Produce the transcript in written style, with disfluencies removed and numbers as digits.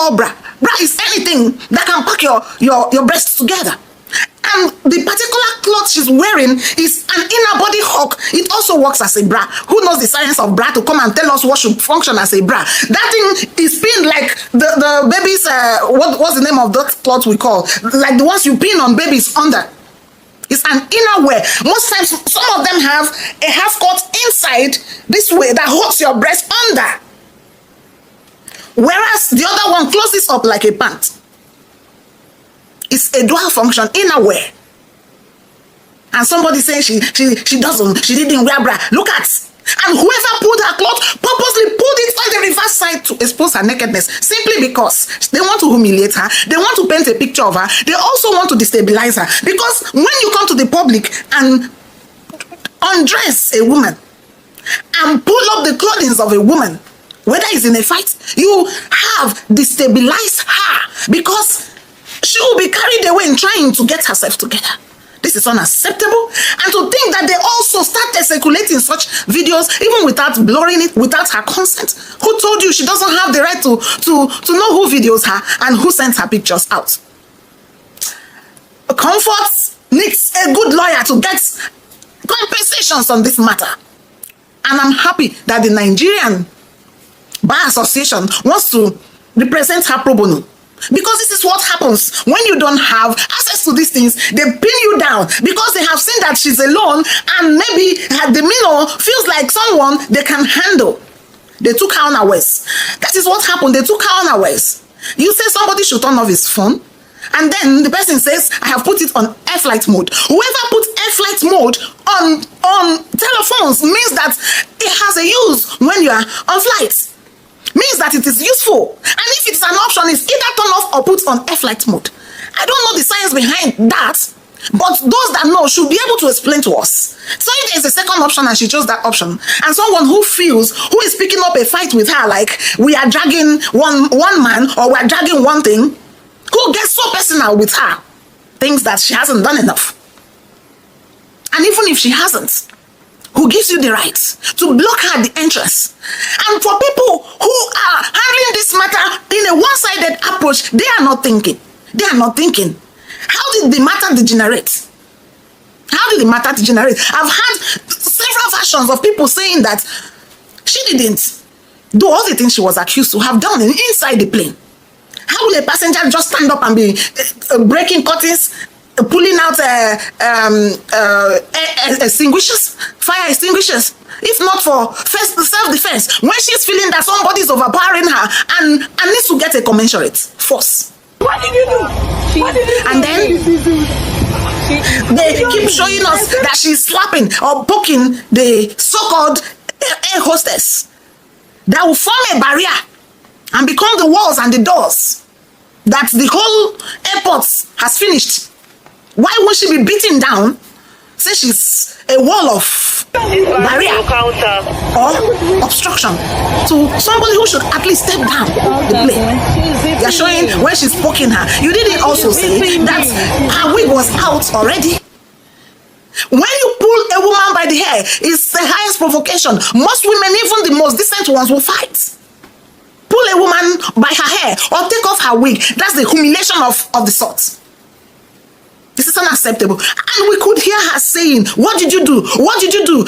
call bra. Bra is anything that can pack your breasts together. And the particular cloth she's wearing is an inner body hook. It also works as a bra. Who knows the science of bra to come and tell us what should function as a bra? That thing is pinned like the babies, what's the name of that cloth we call? Like the ones you pin on babies under. It's an inner wear. Most times, some of them have a half cut inside this way that holds your breast under. Whereas the other one closes up like a pant. It's a dual function, inner wear. And somebody saying she didn't wear bra. Look at. And whoever pulled her cloth purposely pulled it on the reverse side to expose her nakedness, simply because they want to humiliate her. They want to paint a picture of her. They also want to destabilize her. Because when you come to the public and undress a woman and pull up the clothing of a woman, whether it's in a fight, you have destabilized her because she will be carried away in trying to get herself together. This is unacceptable. And to think that they also started circulating such videos, even without blurring it, without her consent. Who told you she doesn't have the right to know who videos her and who sends her pictures out? Comfort needs a good lawyer to get compensations on this matter. And I'm happy that the Nigerian Bar Association wants to represent her pro bono. Because this is what happens when you don't have access to these things. They pin you down because they have seen that she's alone and maybe her demeanor feels like someone they can handle. They took her unawares. That is what happened. They took her unawares. You say somebody should turn off his phone, and then the person says, I have put it on airflight mode. Whoever put airflight mode on telephones means that it has a use when you are on flight. Means that it is useful. And if it's an option, it's either turn off or put on airflight mode. I don't know the science behind that, but those that know should be able to explain to us. So if there's a second option and she chose that option, and someone who is picking up a fight with her, like we are dragging one man or we're dragging one thing, who gets so personal with her, thinks that she hasn't done enough. And even if she hasn't, who gives you the right to block her the entrance? And for people who are handling this matter in a one-sided approach, they are not thinking. They are not thinking. How did the matter degenerate? How did the matter degenerate? I've had several versions of people saying that she didn't do all the things she was accused to have done inside the plane. How will a passenger just stand up and be breaking curtains, pulling out extinguishers, fire extinguishers, if not for first self-defense, when she's feeling that somebody's overpowering her and needs to get a commensurate force? What did you do? And then they keep showing us that she's slapping or poking the so-called air hostess that will form a barrier and become the walls and the doors that the whole airport has finished. Why won't she be beaten down? Say she's a wall of barrier or obstruction to somebody who should at least step down the plane. You're showing where she's poking her. You didn't also say that her wig was out already. When you pull a woman by the hair, it's the highest provocation. Most women, even the most decent ones, will fight. Pull a woman by her hair or take off her wig. That's the humiliation of the sort. This is unacceptable. And we could hear her saying, what did you do? What did you do?